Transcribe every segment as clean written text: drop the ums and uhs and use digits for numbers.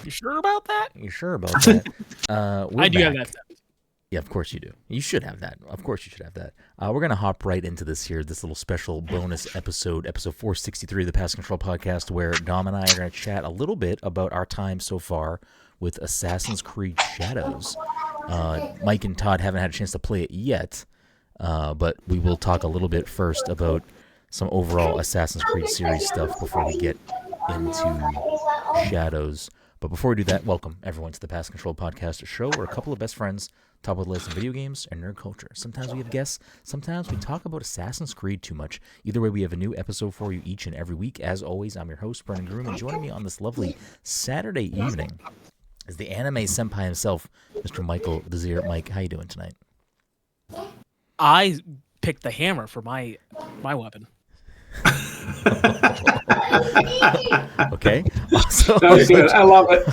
You sure about that? You sure about that? I do have that sound. Yeah, of course you do. You should have that. Of course you should have that. We're going to hop right into this little special bonus episode 463 of the Pass Control Podcast, where Dom and I are going to chat a little bit about our time so far with Assassin's Creed Shadows. Mike and Todd haven't had a chance to play it yet, but we will talk a little bit first about some overall Assassin's Creed series stuff before we get into Shadows. But before we do that, welcome everyone to the Pass Control Podcast, a show where a couple of best friends talk about the latest in video games and nerd culture. Sometimes we have guests, sometimes we talk about Assassin's Creed too much. Either way, we have a new episode for you each and every week. As always, I'm your host, Brenden and joining me on this lovely Saturday evening is the anime senpai himself, Mr. Michael Desir. Mike, how you doing tonight? I picked the hammer for my weapon. Okay. Also, that was good. I love it.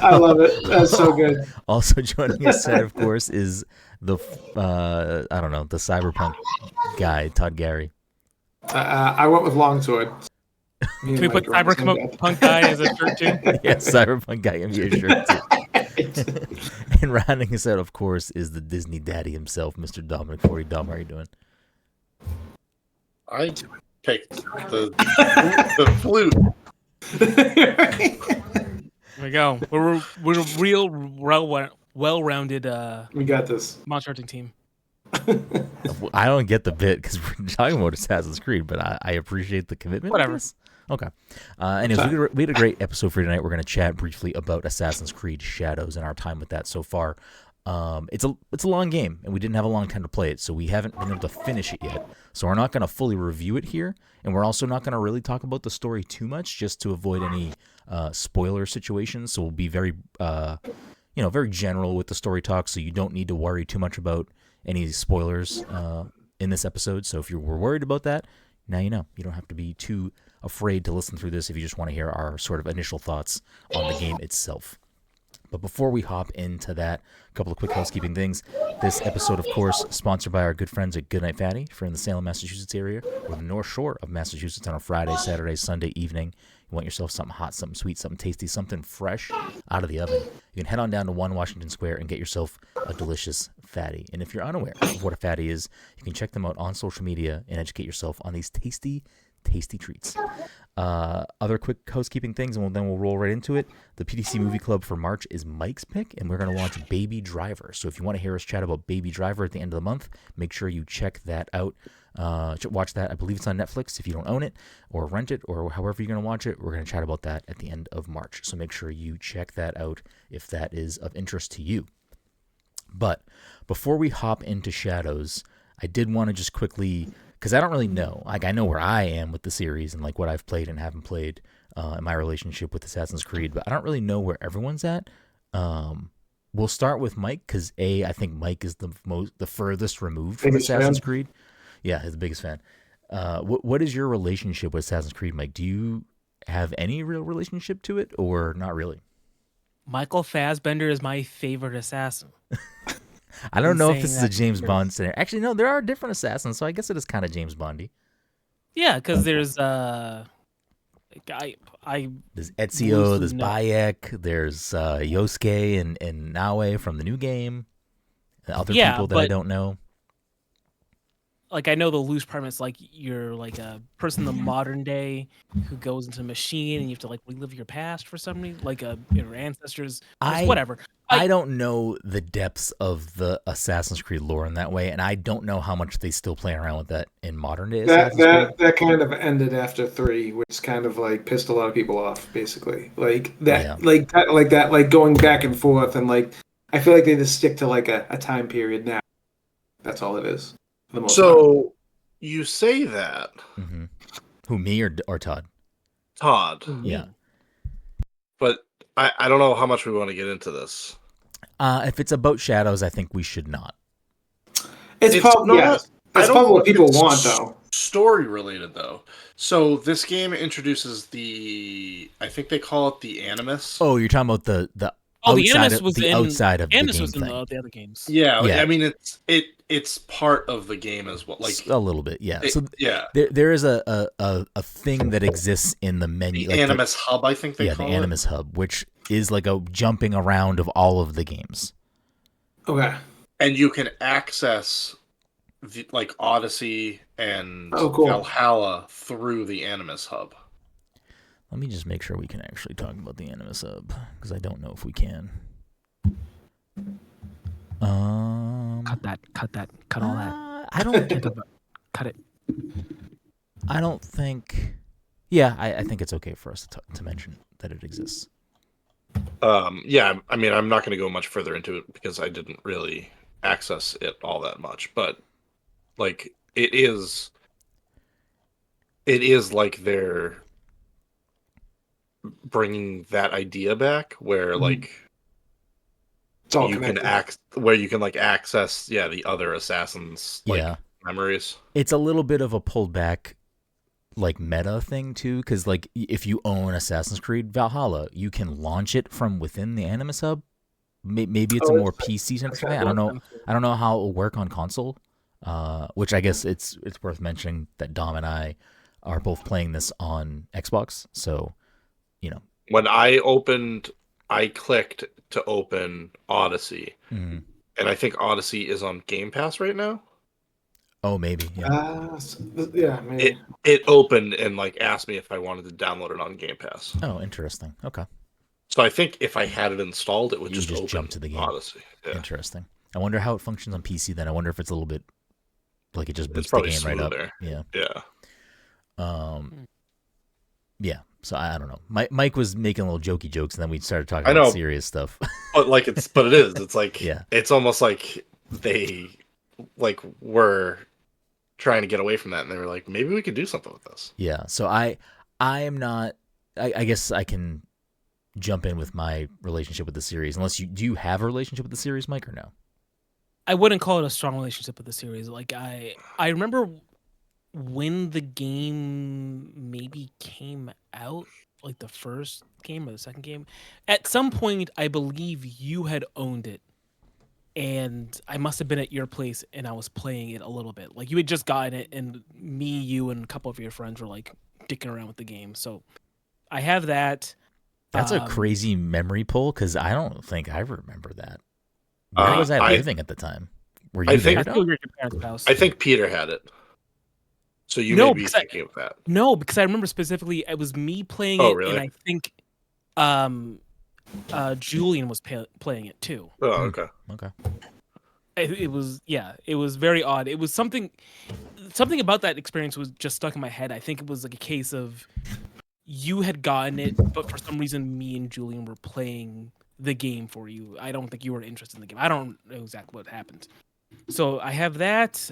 That's so good. Also joining us, of course, is the the cyberpunk guy, Todd Gary. I went with longsword. Can we put cyberpunk guy as a shirt too? Yeah, cyberpunk guy can be a shirt too. And rounding us out, of course, is the Disney daddy himself, Mr. Dominic Forty. Dom, how are you doing? I picked the flute. There we go. We're a real well-rounded. We got this monster hunting team. I don't get the bit because we're talking about Assassin's Creed, but I appreciate the commitment. Whatever. Okay. Anyways, we had a great episode for tonight. We're going to chat briefly about Assassin's Creed Shadows and our time with that so far. It's a long game, and we didn't have a long time to play it, so we haven't been able to finish it yet. So we're not going to fully review it here, and we're also not going to really talk about the story too much, just to avoid any spoiler situations. So we'll be very, very general with the story talk, so you don't need to worry too much about any spoilers in this episode. So if you were worried about that, now you know. You don't have to be too afraid to listen through this if you just want to hear our sort of initial thoughts on the game itself. But before we hop into that, a couple of quick housekeeping things. This episode, of course, sponsored by our good friends at Goodnight Fatty, if you're in the Salem, Massachusetts area, or the North Shore of Massachusetts on a Friday, Saturday, Sunday evening. You want yourself something hot, something sweet, something tasty, something fresh out of the oven. You can head on down to 1 Washington Square and get yourself a delicious fatty. And if you're unaware of what a fatty is, you can check them out on social media and educate yourself on these tasty treats. Other quick housekeeping things, and then we'll roll right into it. The PTC Movie Club for March is Mike's pick, and we're going to launch Baby Driver. So if you want to hear us chat about Baby Driver at the end of the month, make sure you check that out. Watch that. I believe it's on Netflix if you don't own it, or rent it, or however you're going to watch it. We're going to chat about that at the end of March. So make sure you check that out if that is of interest to you. But before we hop into Shadows, I did want to just quickly, because I don't really know. Like, I know where I am with the series and like what I've played and haven't played in my relationship with Assassin's Creed, but I don't really know where everyone's at. We'll start with Mike because I think Mike is the furthest removed from Assassin's Creed. Yeah, he's the biggest fan. What is your relationship with Assassin's Creed, Mike? Do you have any real relationship to it or not really? Michael Fassbender is my favorite assassin. I don't know if this is a James Bond scenario. Actually, no, there are different assassins, so I guess it is kind of James Bondy. Yeah, because there's there's Ezio, there's Bayek, there's Yosuke and Naue from the new game, and other people that I don't know. Like, I know the loose premise, like, you're like a person in the modern day who goes into a machine and you have to like relive your past for some reason, like your ancestors, whatever. I don't know the depths of the Assassin's Creed lore in that way, and I don't know how much they still play around with that in modern day Assassin's Creed. That kind of ended after 3, which kind of like pissed a lot of people off, basically. Like going back and forth, and like I feel like they just stick to like a time period now. That's all it is. So you say that. Mm-hmm. Who, me or Todd? Todd. Yeah. But I don't know how much we want to get into this. If it's about Shadows, I think we should not. It's probably what people want, though. Story related, though. So this game introduces I think they call it the Animus. Oh, you're talking about the outside of the game was in thing. The other games. Yeah, I mean it's part of the game as well, like a little bit, yeah. There is a thing that exists in the menu, the Animus Hub, I think they call it. The Animus Hub, which is like a jumping around of all of the games. Okay. And you can access like Odyssey and cool. Valhalla through the Animus Hub. Let me just make sure we can actually talk about the Animus Hub, because I don't know if we can. Cut all that. I don't Cut it. I don't think. Yeah, I think it's okay for us to mention that it exists. Yeah, I mean, I'm not going to go much further into it because I didn't really access it all that much, but like it is like they're bringing that idea back where like it's all you connected. you can like access the other assassins like memories. It's a little bit of a pulled back like meta thing too, because like if you own Assassin's Creed Valhalla, you can launch it from within the Animus Hub. Maybe it's a more PC centric thing. I don't know how it will work on console. Which I guess it's worth mentioning that Dom and I are both playing this on Xbox. So, when I clicked to open Odyssey, and I think Odyssey is on Game Pass right now. Oh, maybe. Yeah. Maybe. It opened and like asked me if I wanted to download it on Game Pass. Oh, interesting. Okay. So I think if I had it installed, it would just open jump to the game. Odyssey. Yeah. Interesting. I wonder how it functions on PC then. I wonder if it's a little bit like it just boots the game right up. Yeah. Yeah. So I don't know. Mike was making little jokey jokes, and then we started talking about serious stuff. But it is. It's like it's almost like they like were trying to get away from that, and they were like, maybe we could do something with this. Yeah. So I am not. I guess I can jump in with my relationship with the series. Unless do you have a relationship with the series, Mike, or no? I wouldn't call it a strong relationship with the series. Like I remember when the game maybe came out, like the first game or the second game. At some point, I believe you had owned it, and I must have been at your place, and I was playing it a little bit. Like you had just gotten it, and me, you, and a couple of your friends were like dicking around with the game. So I have that. That's a crazy memory pull, because I don't think I remember that. Where was I living at the time? Were you there? I think Peter had it. So you may be thinking of that. No, because I remember specifically it was me playing it, really? and I think Julian was playing it too. Oh, okay. Okay. It was very odd. It was something about that experience was just stuck in my head. I think it was like a case of you had gotten it, but for some reason me and Julian were playing the game for you. I don't think you were interested in the game. I don't know exactly what happened. So I have that.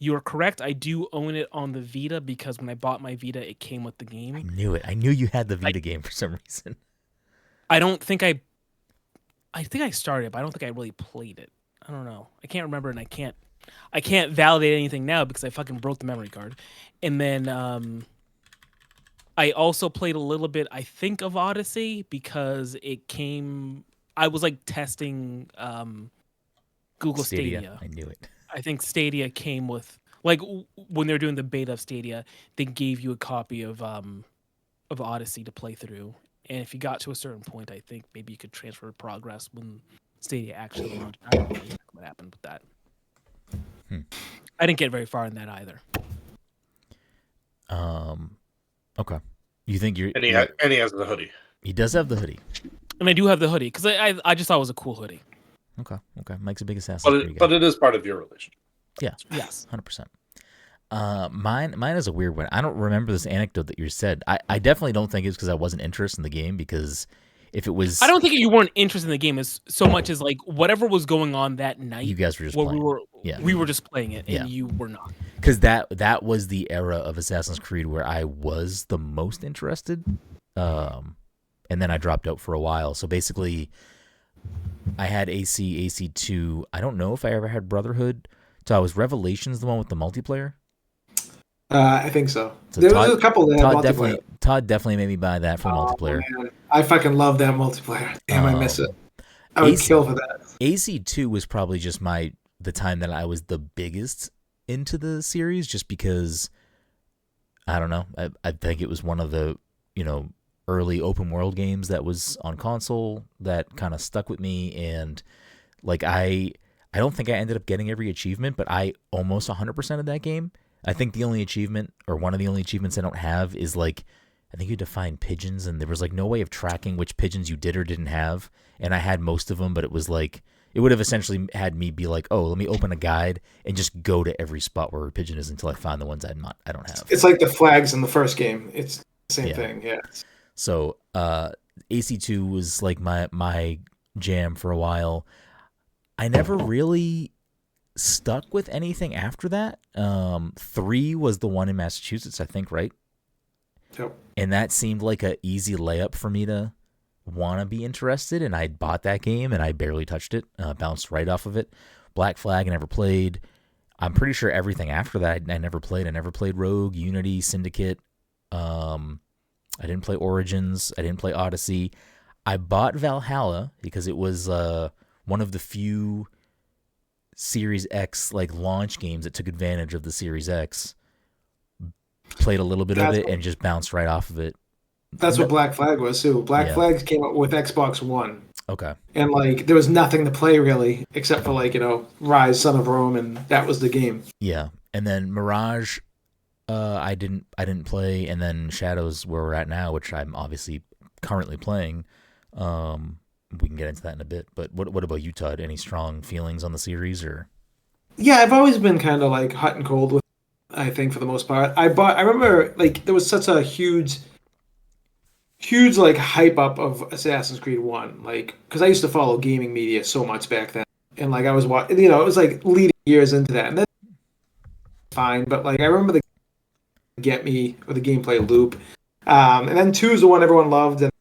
You are correct. I do own it on the Vita because when I bought my Vita, it came with the game. I knew it. I knew you had the Vita game for some reason. I think I started it, but I don't think I really played it. I don't know. I can't remember, and I can't validate anything now because I fucking broke the memory card. And then I also played a little bit, I think, of Odyssey because it came. I was like testing Google Stadia. I knew it. I think Stadia came with, like, when they're doing the beta of Stadia, they gave you a copy of Odyssey to play through. And if you got to a certain point, I think maybe you could transfer progress when Stadia actually launched. I don't know what happened with that. I didn't get very far in that either. Okay. You think you're... And he has the hoodie. He does have the hoodie. And I do have the hoodie, because I just thought it was a cool hoodie. Okay. Mike's a big Assassin's but it is part of your relationship. Yeah. Yes. 100%. Mine is a weird one. I don't remember this anecdote that you said. I definitely don't think it's because I wasn't interested in the game, because if it was... I don't think you weren't interested in the game as so much as like whatever was going on that night. You guys were just playing. We were just playing it, and you were not. Because that was the era of Assassin's Creed where I was the most interested. And then I dropped out for a while. So basically, I had AC2. I don't know if I ever had Brotherhood. So I was Revelations, the one with the multiplayer. I think so. There was a couple that had multiplayer. Todd definitely made me buy that for multiplayer. Man. I fucking love that multiplayer. Damn, I miss it. I would kill for that. AC2 was probably just the time that I was the biggest into the series, just because, I don't know, I think it was one of the, early open world games that was on console that kind of stuck with me. And like I don't think I ended up getting every achievement, but I almost 100% of that game. I think the only achievement, or one of the only achievements I don't have, is like, I think you had to find pigeons, and there was like no way of tracking which pigeons you did or didn't have. And I had most of them, but it was like, it would have essentially had me be like, oh, let me open a guide and just go to every spot where a pigeon is until I find the ones I don't have. It's like the flags in the first game. It's the same thing, yeah. So AC2 was like my jam for a while. I never really stuck with anything after that. 3 was the one in Massachusetts, I think, right? Yep. And that seemed like an easy layup for me to want to be interested, and I bought that game and I barely touched it, bounced right off of it. Black Flag I never played. I'm pretty sure everything after that I never played. I never played Rogue, Unity, Syndicate. I didn't play Origins. I didn't play Odyssey. I bought Valhalla because it was one of the few Series X like launch games that took advantage of the Series X. Played a little bit of it and just bounced right off of it. That's what Black Flag was too. Black Flag came out with Xbox One. Okay. And like there was nothing to play really except for like, Rise, Son of Rome, and that was the game. Yeah. And then Mirage, I didn't play, and then Shadows where we're at now, which I'm obviously currently playing. We can get into that in a bit. But what about you, Todd? Any strong feelings on the series or? Yeah, I've always been kind of like hot and cold with it, I think for the most part. I remember like there was such a huge like hype up of Assassin's Creed 1, like because I used to follow gaming media so much back then, and like I was watching, it was like leading years into that, and then fine, but like I remember the get me or the gameplay loop, and then 2 is the one everyone loved, and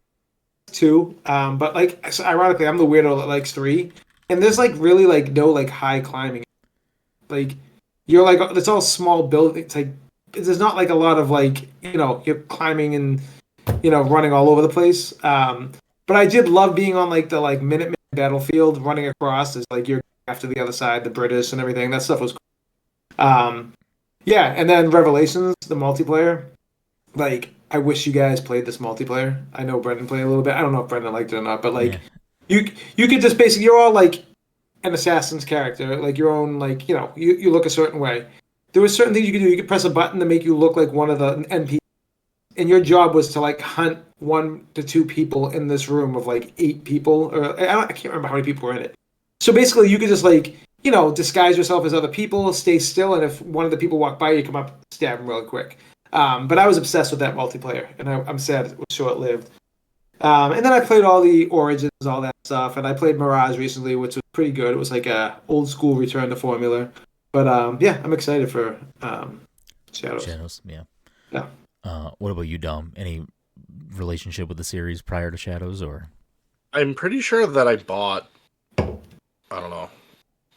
2, but like ironically I'm the weirdo that likes 3, and there's like really like no like high climbing, like you're like it's all small buildings, it's like there's not like a lot of like you're climbing and running all over the place. But I did love being on like the like Minuteman battlefield, running across as like you're after the other side, the British and everything. That stuff was cool. Yeah, and then Revelations, the multiplayer. Like, I wish you guys played this multiplayer. I know Brenden played a little bit. I don't know if Brenden liked it or not, but like you could just basically you're all like an assassin's character, like your own like you look a certain way. There were certain things you could do. You could press a button to make you look like one of the NPCs. And your job was to like hunt 1 to 2 people in this room of like 8 people, or I can't remember how many people were in it. So basically, you could just like disguise yourself as other people, stay still, and if one of the people walk by, you come up, stab them real quick. But I was obsessed with that multiplayer, and I'm sad it was short lived. And then I played all the Origins, all that stuff, and I played Mirage recently, which was pretty good. It was like a old school return to formula, but yeah, I'm excited for Shadows. Shadows, yeah. Yeah. What about you, Dom? Any relationship with the series prior to Shadows, or? I'm pretty sure that I bought, I don't know,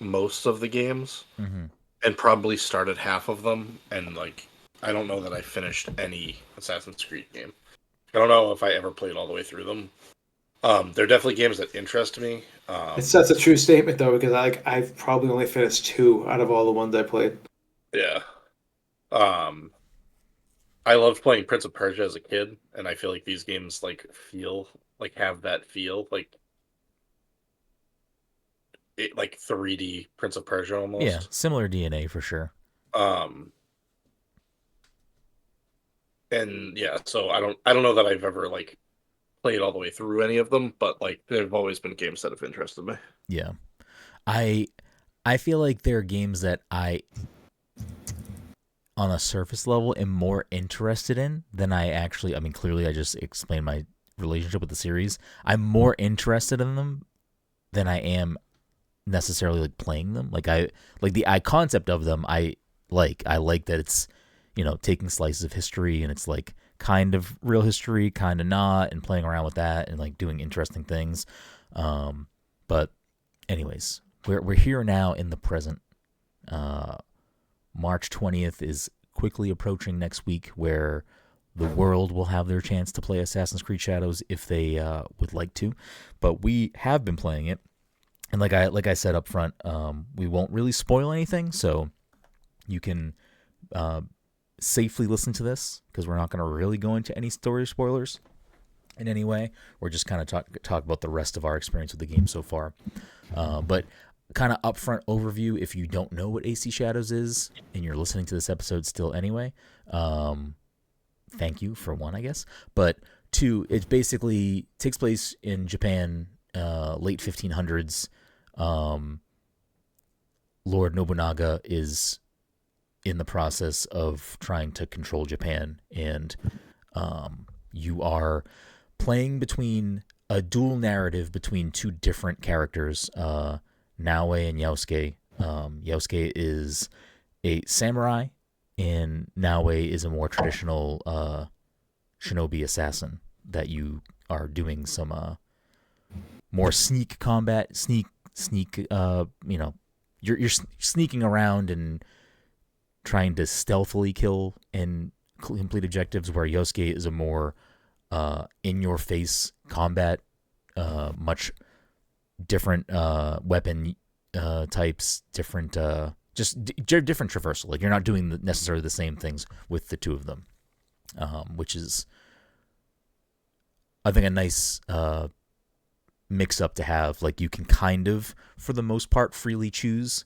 most of the games, and probably started half of them, and like I don't know that I finished any Assassin's Creed game. I don't know if I ever played all the way through them. They're definitely games that interest me. It's such a true statement though, because I've probably only finished 2 out of all the ones I played. Yeah. I loved playing Prince of Persia as a kid, and I feel like these games have that feel, like 3D Prince of Persia almost. Yeah, similar DNA for sure. And yeah, so I don't know that I've ever like played all the way through any of them, but like they've always been games that have interested me. Yeah, I feel like there are games that I, on a surface level, am more interested in than I actually. I mean, clearly, I just explained my relationship with the series. I'm more interested in them than I am necessarily like playing them. Like the concept of them. I like that it's taking slices of history and it's like kind of real history, kind of not, and playing around with that and like doing interesting things. But anyways, we're here now in the present. March 20th is quickly approaching next week, where the world will have their chance to play Assassin's Creed Shadows if they would like to. But we have been playing it, and like I said up front, we won't really spoil anything, so you can safely listen to this because we're not going to really go into any story spoilers. in any way, or just kind of talk about the rest of our experience with the game so far. But kind of upfront overview, if you don't know what AC Shadows is and you're listening to this episode still anyway, thank you for one, I guess. But two, it basically takes place in Japan, late 1500s. Lord Nobunaga is in the process of trying to control Japan, and you are playing between a dual narrative between two different characters, Naoe and Yosuke. Yosuke is a samurai, and Naoe is a more traditional shinobi assassin that you are doing some more sneak combat, you're sneaking around and trying to stealthily kill and complete objectives, where Yosuke is a more in-your-face combat, much different weapon types, different different traversal. Like, you're not doing necessarily the same things with the two of them, which is, I think, a nice mix-up to have. Like, you can kind of, for the most part, freely choose.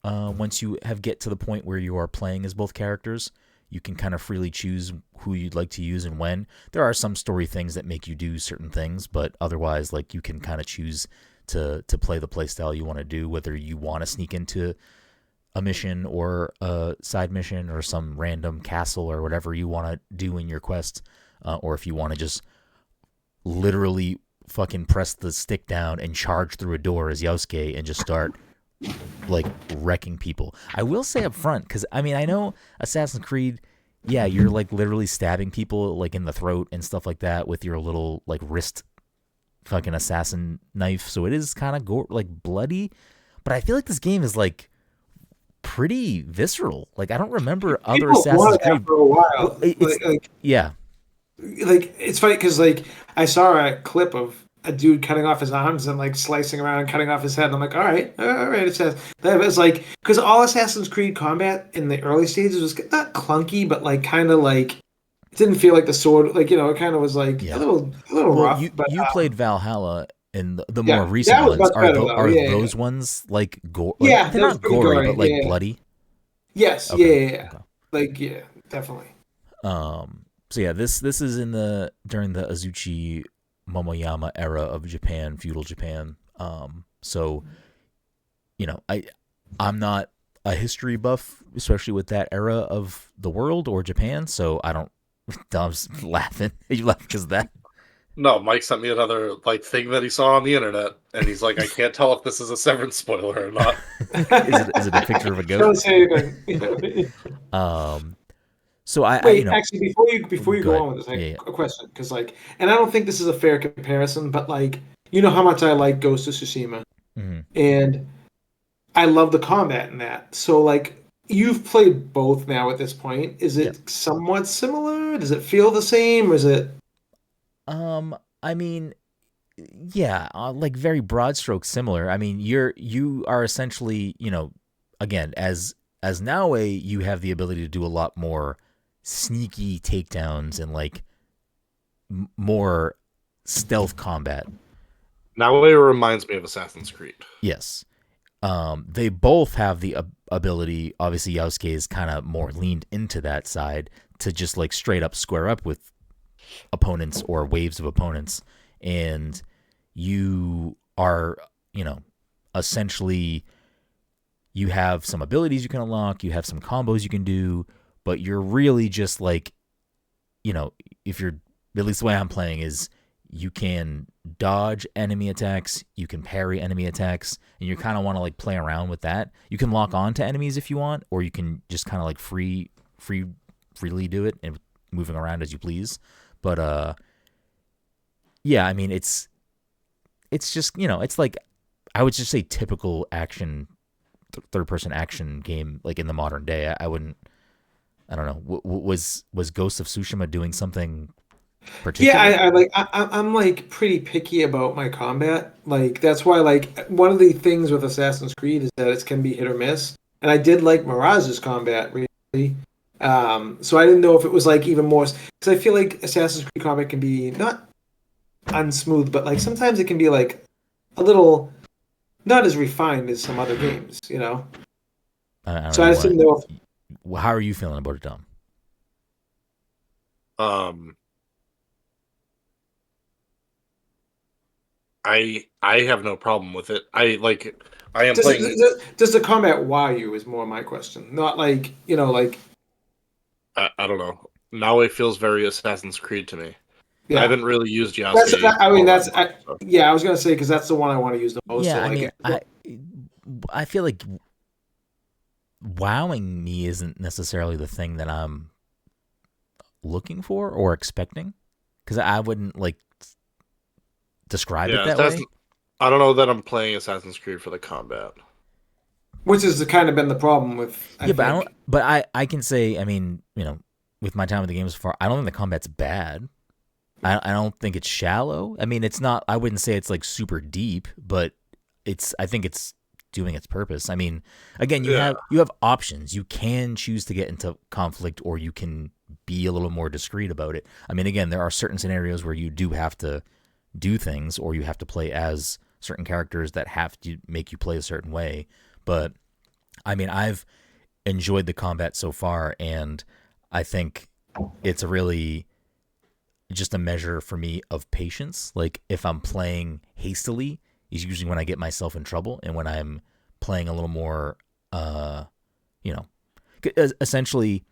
Once you get to the point where you are playing as both characters, you can kind of freely choose who you'd like to use and when. There are some story things that make you do certain things, but otherwise, like, you can kind of choose to play the playstyle you want to do, whether you want to sneak into a mission or a side mission or some random castle or whatever you want to do in your quest, or if you want to just literally fucking press the stick down and charge through a door as Yosuke and just start like wrecking people. I will say up front, because I mean, I know Assassin's Creed, yeah, you're like literally stabbing people like in the throat and stuff like that with your little like wrist fucking assassin knife, so it is kind of like bloody, but I feel like this game is like pretty visceral. Like, I don't remember other Assassin's Creed for a while. Yeah, like, it's funny because like I saw a clip of a dude cutting off his arms and like slicing around and cutting off his head. And I'm like, all right. It says that was like, because all Assassin's Creed combat in the early stages was not clunky, but like kind of like it didn't feel like the sword, like, you know, it kind of was like a little rough. You played Valhalla and the more recent ones. Are those ones like gore? Like, yeah, they're not gory, but like bloody. Yes, okay. Okay. Like, yeah, definitely. So yeah, this is during the Azuchi Momoyama era of Japan, feudal Japan. So, you know, I'm not a history buff, especially with that era of the world or Japan. So I don't. Dom's laughing. You laugh because of that? No, Mike sent me another like thing that he saw on the internet, and he's like, I can't tell if this is a Severance spoiler or not. Is it a picture of a goat? Don't say anything. So actually, before you go on with this, a question, because like, and I don't think this is a fair comparison, but like, you know how much I like Ghost of Tsushima, and I love the combat in that. So like, you've played both now at this point. Is it somewhat similar? Does it feel the same, or is it? I mean, yeah, like very broad strokes similar. I mean, you are essentially, you know, again, as Naoe, you have the ability to do a lot more sneaky takedowns and like more stealth combat. Naoe reminds me of Assassin's Creed. Yes. They both have the ability. Obviously, Yosuke is kind of more leaned into that side to just like straight up square up with opponents or waves of opponents, and you are, you know, essentially you have some abilities you can unlock, you have some combos you can do, but you're really just like, you know, if you're, at least the way I'm playing is you can dodge enemy attacks, you can parry enemy attacks, and you kind of want to like play around with that. You can lock on to enemies if you want, or you can just kind of like freely do it and moving around as you please. But yeah, I mean, it's just, you know, it's like, I would just say typical action, third-person action game, like in the modern day. I don't know. Was Ghost of Tsushima doing something particular? Yeah, I'm like pretty picky about my combat. Like, that's why, like, one of the things with Assassin's Creed is that it can be hit or miss. And I did like Mirage's combat, really. So I didn't know if it was like even more because I feel like Assassin's Creed combat can be not unsmooth, but like sometimes it can be like a little not as refined as some other games, you know. I don't So I know just didn't know how are you feeling about it, Dom? I have no problem with it. I am does, playing. does the combat wow you is more my question, not like like I don't know. Now it feels very Assassin's Creed to me. I yeah. haven't really used Yasuke I mean all that that's much. So. yeah I was gonna say because that's the one I want to use the most. Yeah, So I like mean, I feel like wowing me isn't necessarily the thing that I'm looking for or expecting, because I wouldn't like describe it Yeah, that way. I don't know that I'm playing Assassin's Creed for the combat. which has kind of been the problem with I Yeah, but I don't. think But I can say, I mean, with my time with the game so far, I don't think the combat's bad. I don't think it's shallow. I mean, it's not. I wouldn't say it's like super deep, but I think it's doing its purpose. I mean, again, Yeah. you have options. You can choose to get into conflict, or you can be a little more discreet about it. I mean, again, there are certain scenarios where you do have to do things, or you have to play as certain characters that have to make you play a certain way. But I mean, I've enjoyed the combat so far, and I think it's really just a measure for me of patience. Like if I'm playing hastily is usually when I get myself in trouble, and when I'm playing a little more, you know, essentially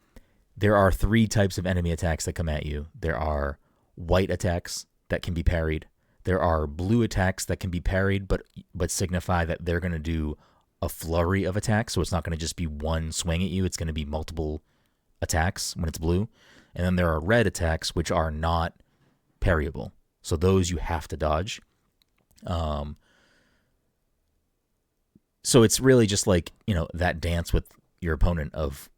there are three types of enemy attacks that come at you. There are white attacks that can be parried. There are blue attacks that can be parried, but signify that they're going to do a flurry of attacks. So it's not going to just be one swing at you. It's going to be multiple attacks when it's blue. And then there are red attacks, which are not parryable. So those you have to dodge. So it's really just like, that dance with your opponent of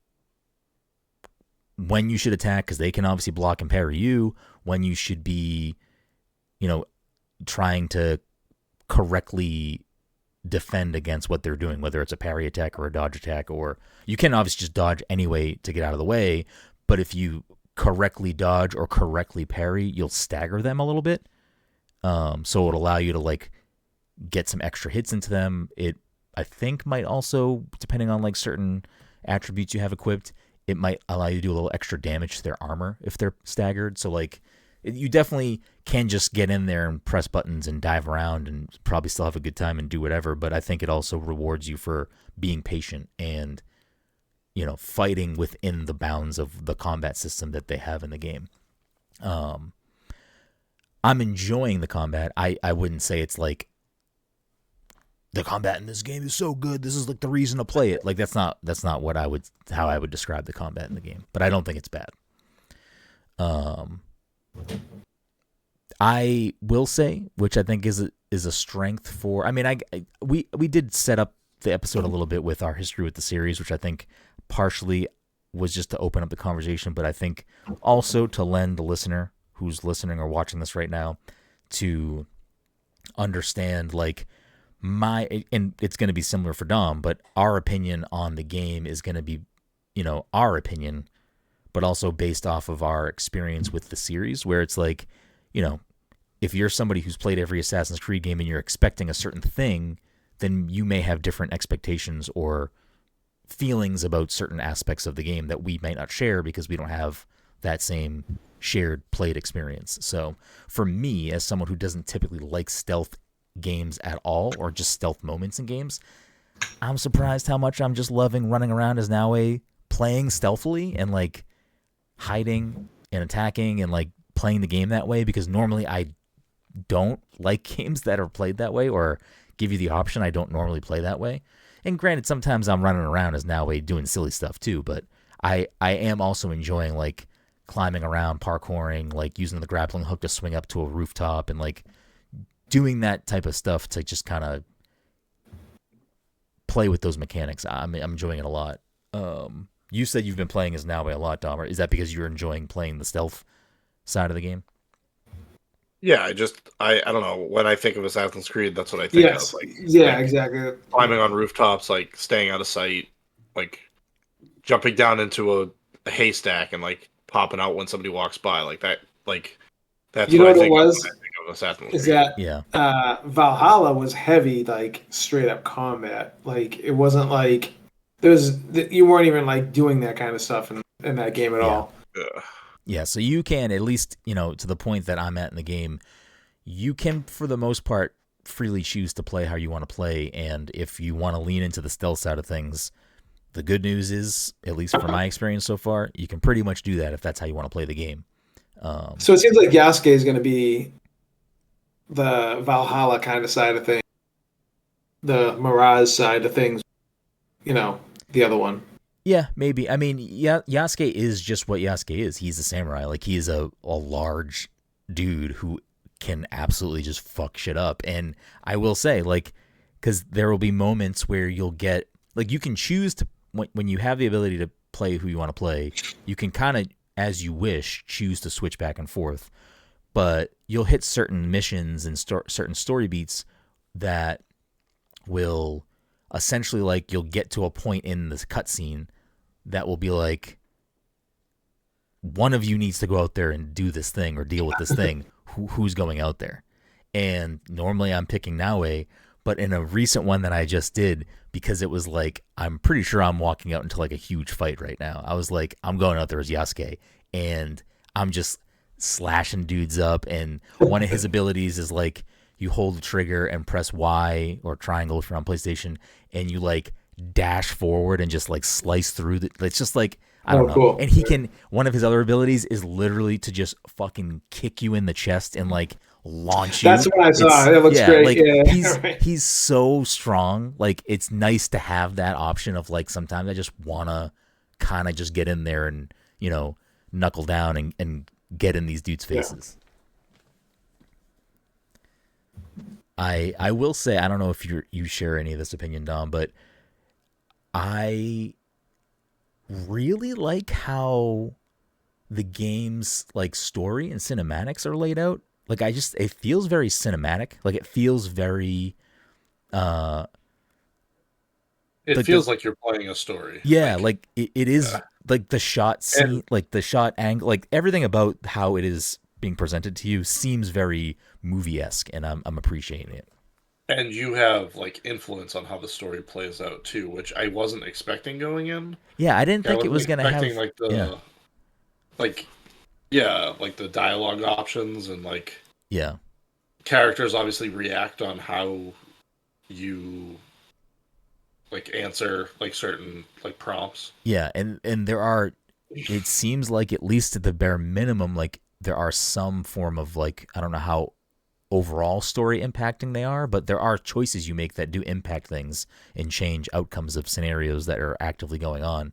when you should attack, because they can obviously block and parry you, when you should be, trying to correctly defend against what they're doing, whether it's a parry attack or a dodge attack, or you can obviously just dodge anyway to get out of the way. But if you correctly dodge or correctly parry, you'll stagger them a little bit. So it'll allow you to like get some extra hits into them. It, I think, might also, depending on like certain attributes you have equipped, it might allow you to do a little extra damage to their armor if they're staggered. So like you definitely can just get in there and press buttons and dive around and probably still have a good time and do whatever. But I think it also rewards you for being patient and, fighting within the bounds of the combat system that they have in the game. I'm enjoying the combat. I wouldn't say it's like the combat in this game is so good, this is like the reason to play it. Like that's not how I would describe the combat in the game. But I don't think it's bad. I will say, which I think is a strength for. I mean, we did set up the episode a little bit with our history with the series, which I think partially was just to open up the conversation, but I think also to lend the listener who's listening or watching this right now to understand like and it's going to be similar for Dom, but our opinion on the game is going to be, our opinion, but also based off of our experience with the series, where it's like, if you're somebody who's played every Assassin's Creed game and you're expecting a certain thing, then you may have different expectations or feelings about certain aspects of the game that we might not share because we don't have that same shared played experience. So for me, as someone who doesn't typically like stealth games at all, or just stealth moments in games, I'm surprised how much I'm just loving running around as Naue, playing stealthily and like hiding and attacking and like playing the game that way, because normally I don't like games that are played that way or give you the option. I don't normally play that way. And granted, sometimes I'm running around as Naue doing silly stuff too, but I am also enjoying like climbing around, parkouring, like using the grappling hook to swing up to a rooftop and like doing that type of stuff to just kind of play with those mechanics. I'm enjoying it a lot. You said you've been playing as Naue a lot, Dom. Is that because you're enjoying playing the stealth side of the game? Yeah, I don't know. When I think of Assassin's Creed, that's what I think of. Like, yeah, exactly. Climbing on rooftops, like staying out of sight, like jumping down into the haystack and like popping out when somebody walks by, like that. Like that's You know what I what it think of was? when I think of Assassin's Is Creed. that Valhalla was heavy, like straight up combat. Like it wasn't like you weren't even like doing that kind of stuff in that game at all. Yeah, so you can at least, to the point that I'm at in the game, you can for the most part freely choose to play how you want to play, and if you want to lean into the stealth side of things, the good news is, at least from my experience so far, you can pretty much do that if that's how you want to play the game. So it seems like Yasuke is going to be the Valhalla kind of side of things, the Mirage side of things, the other one. Yeah, maybe. I mean, Yasuke is just what Yasuke is. He's a samurai. Like, he's a large dude who can absolutely just fuck shit up. And I will say, like, because there will be moments where you'll get, like, you can choose to, when you have the ability to play who you want to play, you can kind of, as you wish, choose to switch back and forth. But you'll hit certain missions and certain story beats that will essentially, like, you'll get to a point in this cutscene that will be like, one of you needs to go out there and do this thing or deal with this thing. Who's going out there? And normally I'm picking Naue, but in a recent one that I just did, because it was like, I'm pretty sure I'm walking out into like a huge fight right now, I was like, I'm going out there as Yasuke, and I'm just slashing dudes up. And one of his abilities is like, you hold the trigger and press Y or triangle if you're on PlayStation, and you like dash forward and just like slice through it's just like, I don't know. Cool. And he can, one of his other abilities is literally to just fucking kick you in the chest and like launch you. That's what I saw. It looks great. Like, yeah. he's so strong. Like, it's nice to have that option of like, sometimes I just wanna kind of just get in there and, knuckle down and get in these dudes' faces. Yeah. I will say, I don't know if you share any of this opinion, Dom, but I really like how the game's like story and cinematics are laid out. Like, it feels very cinematic. Like, it feels very it feels like you're playing a story. Yeah, like it is like the shot scene, like the shot angle, like everything about how it is being presented to you seems very movie-esque, and I'm appreciating it. And you have like influence on how the story plays out too, which I wasn't expecting going in. Yeah, I didn't think it was gonna have like the like the dialogue options and like characters obviously react on how you like answer like certain like prompts. Yeah, and there are, it seems like, at least at the bare minimum, like there are some form of like, I don't know how overall story impacting they are, but there are choices you make that do impact things and change outcomes of scenarios that are actively going on.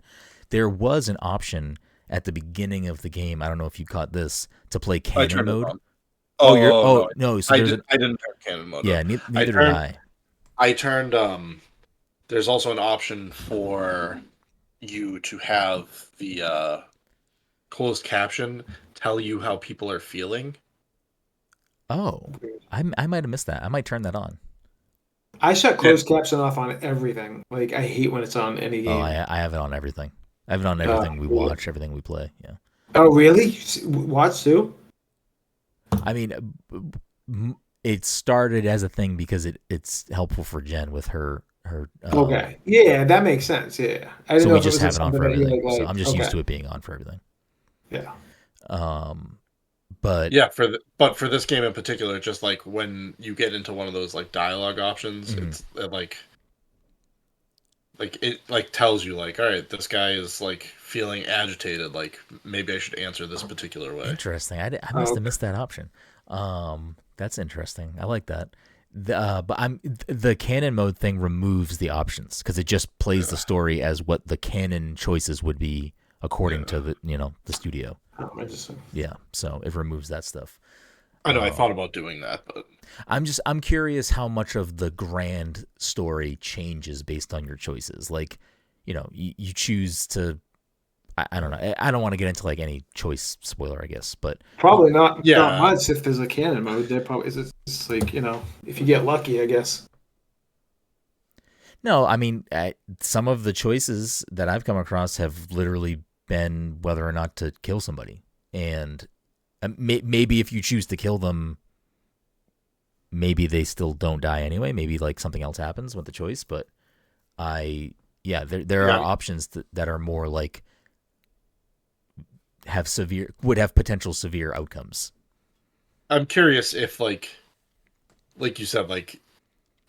There was an option at the beginning of the game, I don't know if you caught this, to play canon mode. No, so I didn't turn canon mode. Yeah, neither did I. I turned there's also an option for you to have the closed caption tell you how people are feeling. Oh, I might have missed that. I might turn that on. I shut closed caption off on everything. Like, I hate when it's on any game. Oh, I have it on everything. I have it on everything we watch, everything we play. Yeah. Oh, really? Watch too? I mean, it started as a thing because it's helpful for Jen with her. Okay. Yeah, that makes sense. Yeah. I didn't so know we if just it was have it on for everything. like, so I'm just used to it being on for everything. Yeah. But yeah, for this game in particular, just like when you get into one of those like dialogue options, it's like it like tells you like, all right, this guy is like feeling agitated, like maybe I should answer this particular way. Interesting. I must have missed that option. That's interesting. I like that. But the canon mode thing removes the options because it just plays the story as what the canon choices would be according to the the studio. Oh, interesting. Yeah, so it removes that stuff. I know I thought about doing that, but I'm curious how much of the grand story changes based on your choices. Like, you choose to. I don't know. I don't want to get into like any choice spoiler, I guess, but probably not much if there's a canon mode. There probably is. It's like if you get lucky, I guess. No, I mean some of the choices that I've come across have literally been whether or not to kill somebody. And maybe if you choose to kill them, maybe they still don't die anyway. Maybe like something else happens with the choice. But there are options that are more like would have potential severe outcomes. I'm curious if like you said, like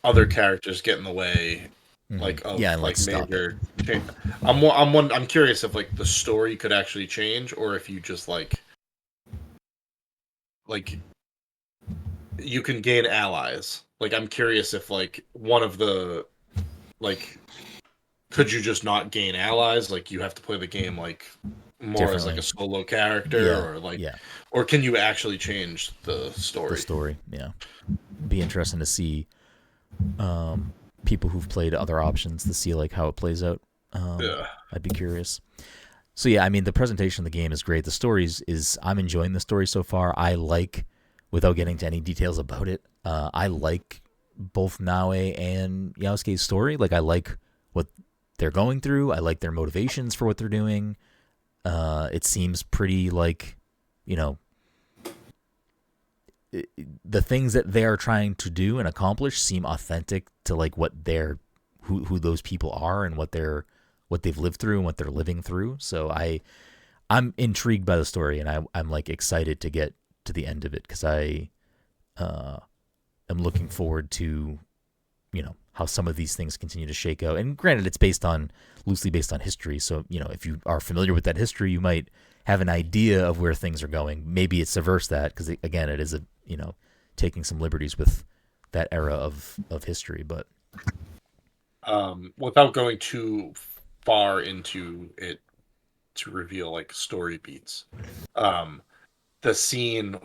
other characters get in the way, like of major change. I'm curious if like the story could actually change, or if you just like you can gain allies. Like I'm curious if like one of the like could you just not gain allies? Like you have to play the game like more as like a solo character, or can you actually change the story? The story, yeah. Be interesting to see people who've played other options to see like how it plays out. I'd be curious. So yeah, I mean the presentation of the game is great. The story is I'm enjoying the story so far. I like, without getting to any details about it, I like both Naue and Yasuke's story. Like I like what they're going through. I like their motivations for what they're doing. It seems pretty like, the things that they are trying to do and accomplish seem authentic to like what who those people are and what they've lived through and what they're living through. So I'm intrigued by the story, and I'm like excited to get to the end of it because I am looking forward to how some of these things continue to shake out. And granted, it's loosely based on history, so if you are familiar with that history, you might have an idea of where things are going. Maybe it subverts that because again, it is taking some liberties with that era of history. But without going too far into it to reveal like story beats, the scene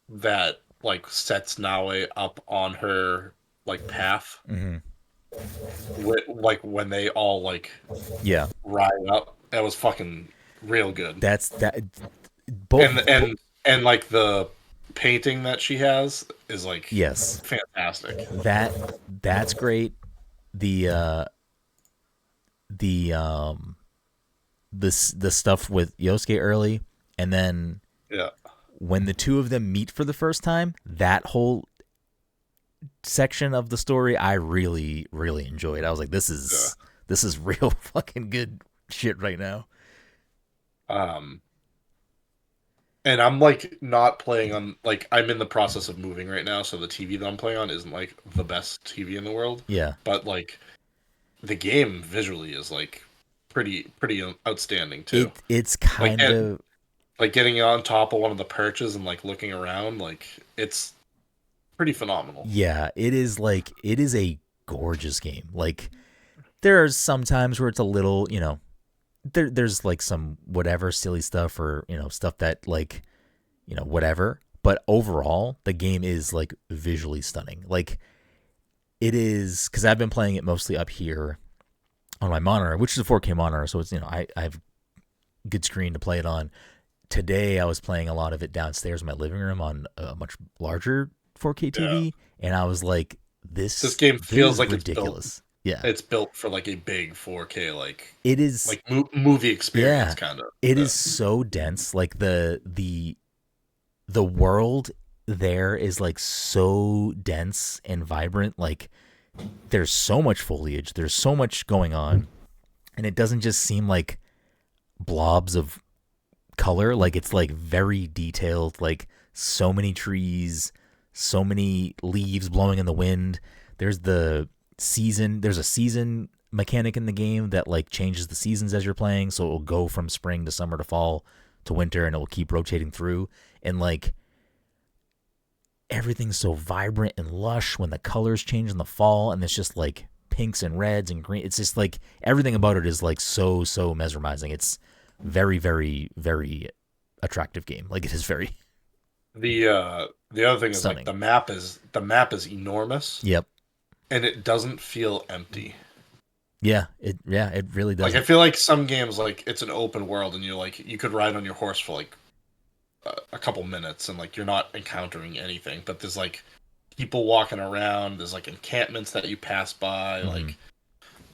that like sets Naue up on her like path, like when they all like ride up, that was fucking real good. Both and like the painting that she has is like fantastic. That's great. The stuff with Yosuke early, and then when the two of them meet for the first time, that whole section of the story I really, really enjoyed. I was like, this is real fucking good shit right now. And I'm like not playing on, like I'm in the process of moving right now, so the TV that I'm playing on isn't like the best TV in the world. Yeah. But like the game visually is like pretty outstanding too. It's kind of like getting on top of one of the perches and like looking around, like it's pretty phenomenal. Yeah, it is a gorgeous game. Like there are some times where it's a little, there's like some whatever silly stuff or stuff that like whatever, but overall the game is like visually stunning. Like it is, because I've been playing it mostly up here on my monitor, which is a 4K monitor, so it's I have good screen to play it on. Today I was playing a lot of it downstairs in my living room on a much larger 4K TV, and I was like, this game feels like ridiculous. It's built for like a big 4K, like it is like movie experience kind of. It is so dense. Like the world there is like so dense and vibrant. Like there's so much foliage, there's so much going on, and it doesn't just seem like blobs of color. Like it's like very detailed. Like so many trees, so many leaves blowing in the wind. There's a season mechanic in the game that like changes the seasons as you're playing, so it will go from spring to summer to fall to winter, and it will keep rotating through. And like everything's so vibrant and lush when the colors change in the fall, and it's just like pinks and reds and green. It's just like everything about it is like so mesmerizing. It's very, very, very attractive game. Like it is very. The other thing is stunning. Like the map is enormous. Yep. And it doesn't feel empty. Yeah, it really does. Like I feel like some games, like it's an open world, and you could ride on your horse for like a couple minutes, and like you're not encountering anything. But there's like people walking around. There's like encampments that you pass by. Like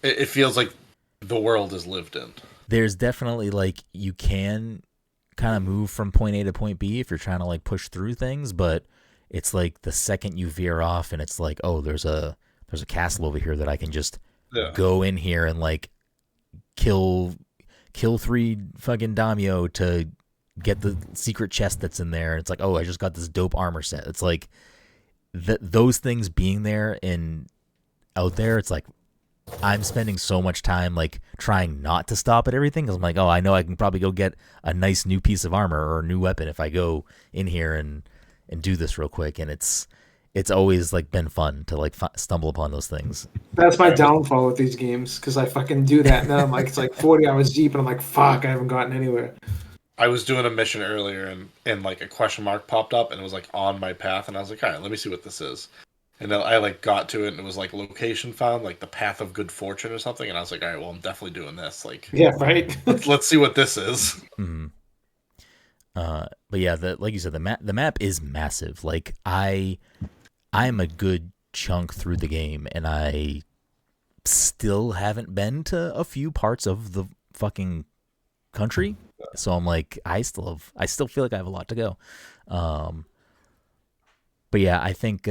it feels like the world is lived in. there's definitely like you can kind of move from point A to point B if you're trying to like push through things, but it's like the second you veer off and it's like, oh, there's a castle over here that I can just go in here and like kill 3 fucking daimyo to get the secret chest that's in there. It's like, oh, I just got this dope armor set. It's like those things being there and out there, it's like I'm spending so much time like trying not to stop at everything because I'm like, oh, I know I can probably go get a nice new piece of armor or a new weapon if I go in here and do this real quick. And it's always like been fun to like stumble upon those things. That's my downfall with these games because I fucking do that and then I'm like, it's like 40 hours deep and I'm like, fuck, I haven't gotten anywhere. I was doing a mission earlier and like a question mark popped up and it was like on my path and I was like, all right, let me see what this is. And then I like got to it and it was like location found, like the path of good fortune or something. And I was like, all right, well, I'm definitely doing this. Like, yeah, right. let's see what this is. Mm-hmm. But yeah, like you said, the map is massive. Like I'm a good chunk through the game and I still haven't been to a few parts of the fucking country. So I'm like, I still feel like I have a lot to go. But yeah, I think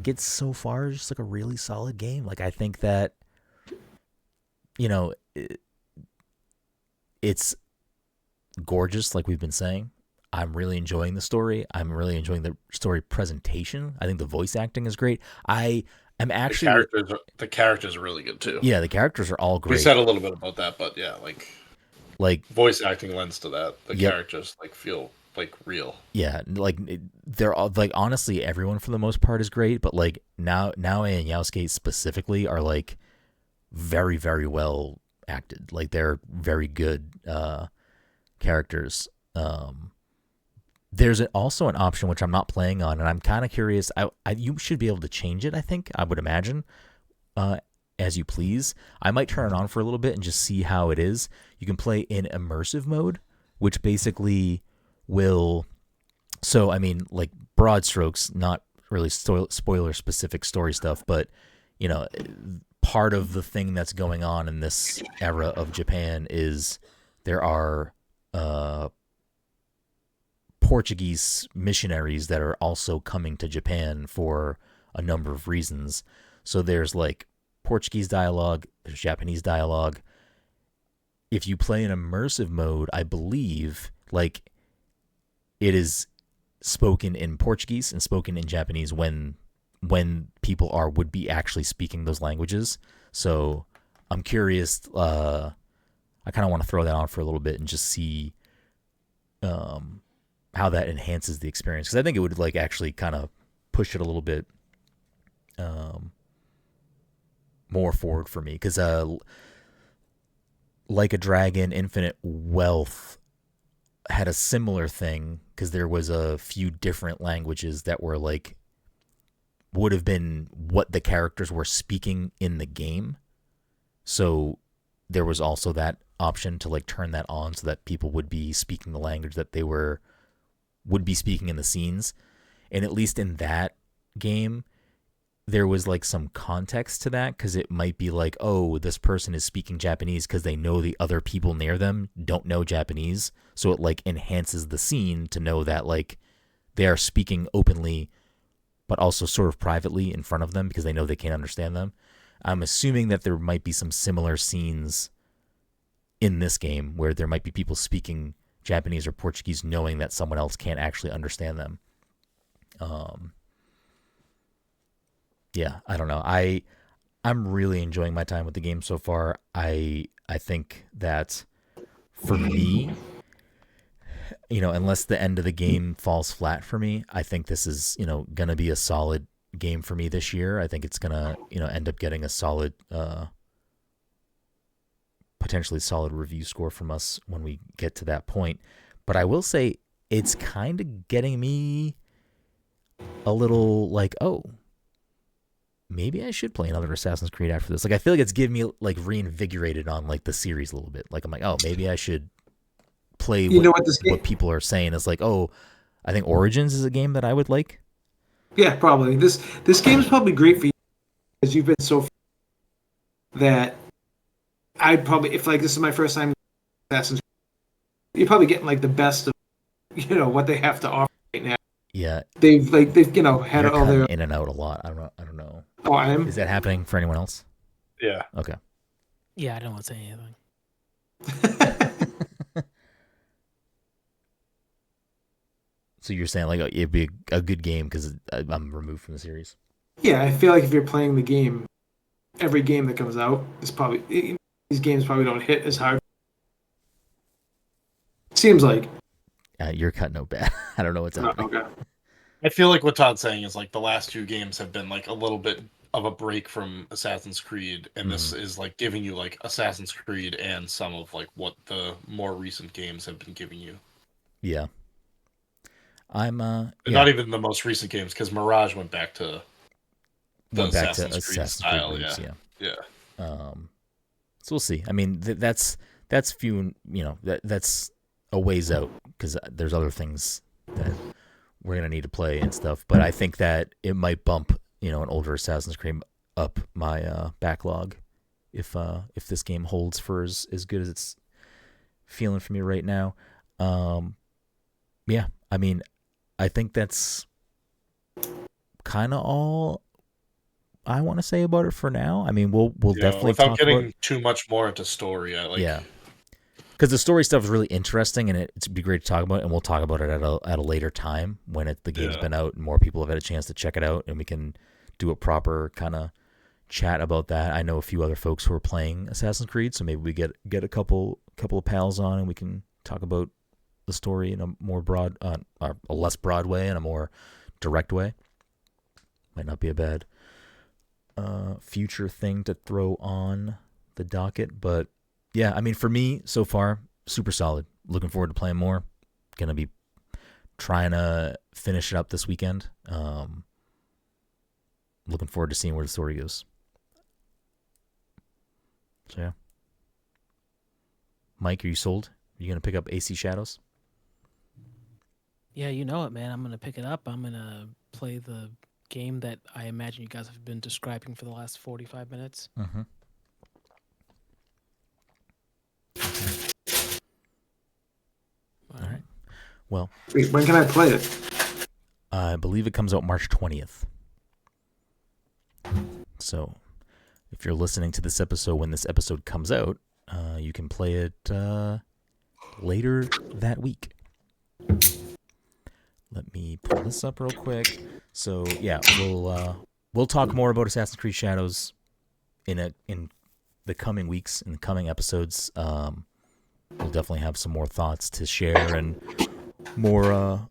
it's so far just like a really solid game. Like I think that, you know, it's gorgeous, like we've been saying. I'm really enjoying the story. I'm really enjoying the story presentation. I think the voice acting is great. I'm actually the characters are really good too. Yeah, the characters are all great. We said a little bit about that, but yeah, like voice acting lends to that. The characters like feel like real. Yeah, like they're all like honestly, everyone for the most part is great, but like now and Yasuke specifically are like very, very well acted. Like they're very good characters. There's also an option which I'm not playing on, and I'm kind of curious. You should be able to change it. I think I would imagine, as you please. I might turn it on for a little bit and just see how it is. You can play in immersive mode, which basically will. So I mean, like broad strokes, not really spoiler specific story stuff, but you know, part of the thing that's going on in this era of Japan is there are Portuguese missionaries that are also coming to Japan for a number of reasons. So there's like Portuguese dialogue, there's Japanese dialogue. If you play in immersive mode, I believe like it is spoken in Portuguese and spoken in Japanese when people would be actually speaking those languages. So I'm curious. I kind of want to throw that on for a little bit and just see how that enhances the experience, because I think it would like actually kind of push it a little bit more forward for me, because Like a Dragon Infinite Wealth had a similar thing, because there was a few different languages that were like would have been what the characters were speaking in the game. So there was also that option to like turn that on so that people would be speaking the language that they would be speaking in the scenes. And at least in that game, there was like some context to that, because it might be like, oh, this person is speaking Japanese because they know the other people near them don't know Japanese. So it like enhances the scene to know that like they are speaking openly, but also sort of privately in front of them because they know they can't understand them. I'm assuming that there might be some similar scenes in this game where there might be people speaking Japanese or Portuguese knowing that someone else can't actually understand them. Yeah, I don't know. I'm really enjoying my time with the game so far. I think that for me, you know, unless the end of the game falls flat for me, I think this is, you know, going to be a solid game for me this year. I think it's going to, you know, end up getting a solid, potentially solid review score from us when we get to that point. But I will say it's kind of getting me a little like, oh, maybe I should play another Assassin's Creed after this. Like, I feel like it's giving me like reinvigorated on like the series a little bit. Like, I'm like, oh, maybe I should play what people are saying is like, oh, I think Origins is a game that I would like. Yeah, probably. This game is probably great for you because you've been so that I'd probably, if like this is my first time Assassin's Creed, you're probably getting like the best of what they have to offer right now. Yeah. They've had You're all their in and out a lot. I don't know. Oh, I am. Is that happening for anyone else? Yeah. Okay. Yeah, I don't want to say anything. So you're saying like it'd be a good game because I'm removed from the series? Yeah, I feel like if you're playing the game, every game that comes out is probably these games probably don't hit as hard. Seems like. You're cutting out bad. I don't know what's happening. Okay. I feel like what Todd's saying is like the last two games have been like a little bit of a break from Assassin's Creed, and this is like giving you like Assassin's Creed and some of like what the more recent games have been giving you. Yeah. I'm not even the most recent games, because Mirage went back to Assassin's Creed style. Roots, yeah. So we'll see. I mean, that's few. That's a ways out because there's other things that we're gonna need to play and stuff. But I think that it might bump an older Assassin's Creed up my backlog if this game holds for as good as it's feeling for me right now. Yeah, I mean, I think that's kind of all I want to say about it for now. I mean, we'll definitely without talk getting about too much more into story. Because the story stuff is really interesting, and it'd be great to talk about, and we'll talk about it at a later time when the game's been out and more people have had a chance to check it out, and we can do a proper kind of chat about that. I know a few other folks who are playing Assassin's Creed, so maybe we get a couple of pals on, and we can talk about the story in a more broad, a less broad way, and a more direct way. Might not be a bad future thing to throw on the docket, but yeah, I mean, for me so far, super solid. Looking forward to playing more. Gonna be trying to finish it up this weekend. Looking forward to seeing where the story goes. So yeah, Mike, are you sold? Are you gonna pick up AC Shadows? Yeah, you know it, man. I'm gonna pick it up. I'm gonna play the game that I imagine you guys have been describing for the last 45 minutes. Mm-hmm. All right. Well, wait, when can I play it? I believe it comes out March 20th. So, if you're listening to this episode when this episode comes out, you can play it later that week. Let me pull this up real quick. So yeah, we'll talk more about Assassin's Creed Shadows in the coming weeks, in the coming episodes. We'll definitely have some more thoughts to share and more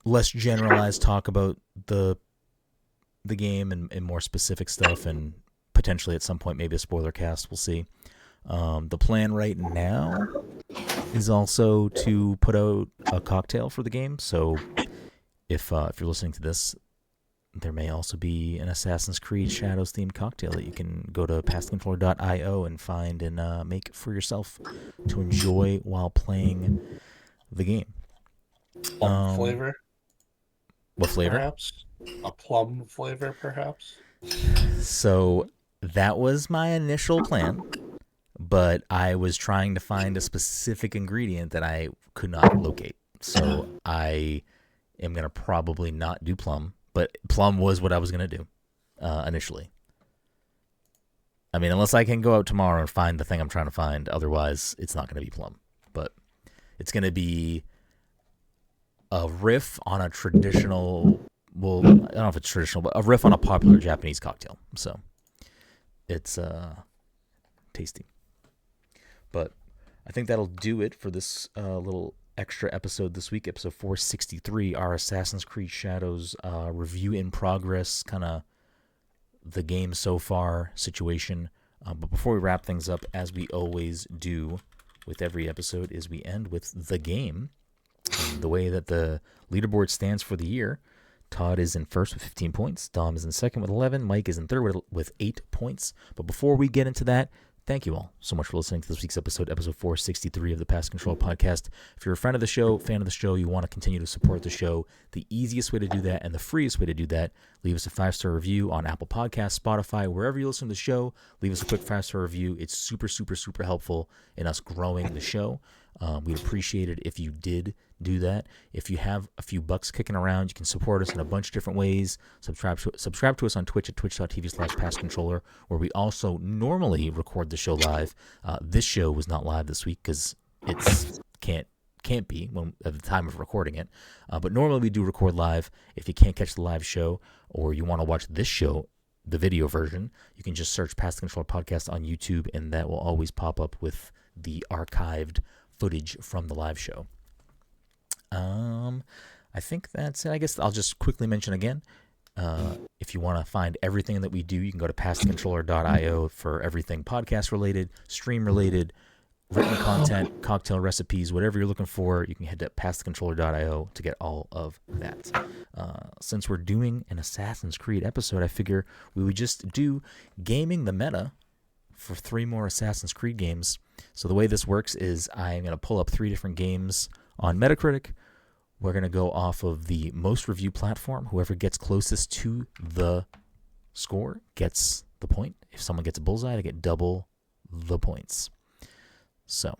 less generalized talk about the game and more specific stuff, and potentially at some point maybe a spoiler cast. We'll see. The plan right now is also to put out a cocktail for the game. So if you're listening to this, there may also be an Assassin's Creed Shadows themed cocktail that you can go to pastgamefloor.io and find and make for yourself to enjoy while playing the game. Plum flavor? What flavor? Perhaps? A plum flavor, perhaps? So that was my initial plan, but I was trying to find a specific ingredient that I could not locate. So I am going to probably not do plum, but plum was what I was going to do initially. I mean, unless I can go out tomorrow and find the thing I'm trying to find, otherwise it's not going to be plum. But it's going to be a riff on a traditional, well, I don't know if it's traditional, but a riff on a popular Japanese cocktail. So it's tasty. But I think that'll do it for this little extra episode this week, episode 463, our Assassin's Creed Shadows review in progress, kind of the game so far situation. But before we wrap things up, as we always do with every episode, is we end with the game. And the way that the leaderboard stands for the year, Todd is in first with 15 points, Dom is in second with 11, Mike is in third with 8 points. But before we get into that, thank you all so much for listening to this week's episode 463 of the Past Control Podcast. If you're a friend of the show, fan of the show, you want to continue to support the show, the easiest way to do that and the freest way to do that, leave us a 5-star review on Apple Podcasts, Spotify, wherever you listen to the show. Leave us a quick 5-star review. It's super, super, super helpful in us growing the show. We'd appreciate it if you did do that. If you have a few bucks kicking around, you can support us in a bunch of different ways. Subscribe to us on Twitch at twitch.tv/pastcontroller, where we also normally record the show live. This show was not live this week because it's can't be at the time of recording it. But normally we do record live. If you can't catch the live show or you want to watch this show, the video version, you can just search Past Control Podcast on YouTube, and that will always pop up with the archived footage from the live show. I think that's it. I guess I'll just quickly mention again, if you want to find everything that we do, you can go to pastcontroller.io for everything podcast related, stream related, written content, cocktail recipes, whatever you're looking for. You can head to pastcontroller.io to get all of that. Since we're doing an Assassin's Creed episode, I figure we would just do gaming the meta for 3 more Assassin's Creed games. So the way this works is I'm going to pull up 3 different games on Metacritic. We're going to go off of the most review platform. Whoever gets closest to the score gets the point. If someone gets a bullseye, they get double the points. So,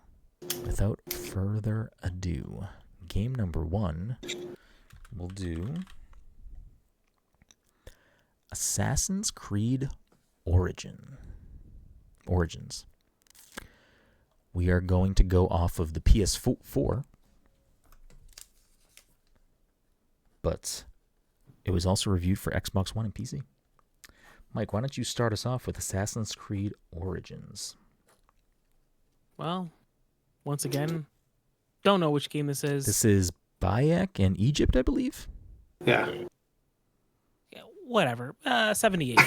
without further ado, game number 1, we'll do Assassin's Creed Origins. We are going to go off of the PS4, but it was also reviewed for Xbox One and PC. Mike, why don't you start us off with Assassin's Creed Origins? Well, once again, don't know which game this is. This is Bayek in Egypt, I believe. Yeah. Yeah, whatever. 78.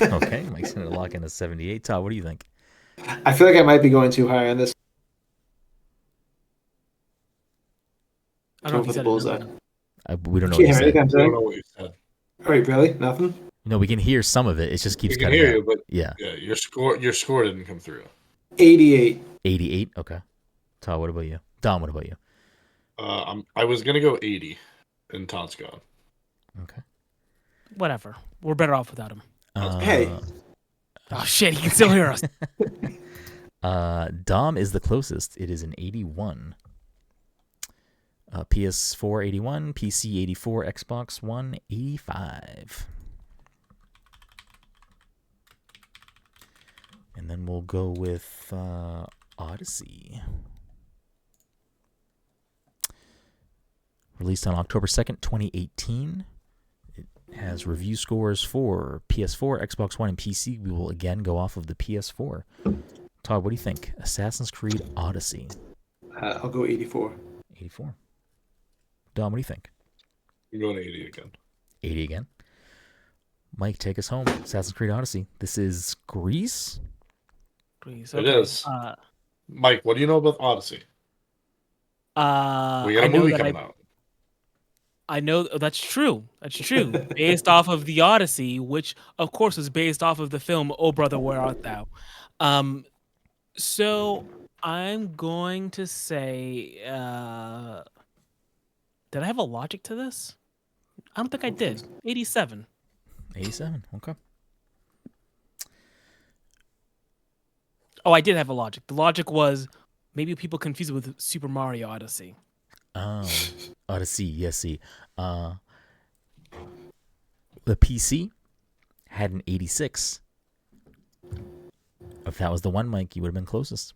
Okay, Mike's going to lock in a 78. Todd, what do you think? I feel like I might be going too high on this. I don't know if you said bullseye. We don't know what you said. I don't know what you said. Wait, really? Nothing? No, we can hear some of it. It just keeps We can cutting hear out. you, but yeah, your score didn't come through. 88. 88. Okay. Todd, what about you? Dom, what about you? I was gonna go 80, and Todd's gone. Okay. Whatever. We're better off without him. Hey. Oh, shit. He can still hear us. Dom is the closest. It is an 81. PS4 81, PC 84, Xbox One 85. And then we'll go with Odyssey. Released on October 2nd, 2018. It has review scores for PS4, Xbox One, and PC. We will again go off of the PS4. Todd, what do you think? Assassin's Creed Odyssey. I'll go 84. 84. Dom, what do you think? I'm going 80 again. 80 again. Mike, take us home. Assassin's Creed Odyssey. This is Greece. Greece. Okay. It is. Mike, what do you know about Odyssey? We got a movie coming out. I know that's true. That's true. Based off of the Odyssey, which of course is based off of the film "Oh Brother, Where Art Thou?" So I'm going to say, did I have a logic to this? I don't think I did. 87. 87. Okay. Oh, I did have a logic. The logic was maybe people confuse it with Super Mario Odyssey. Oh, Odyssey. Yes, see. The PC had an 86. If that was the one, Mike, you would have been closest.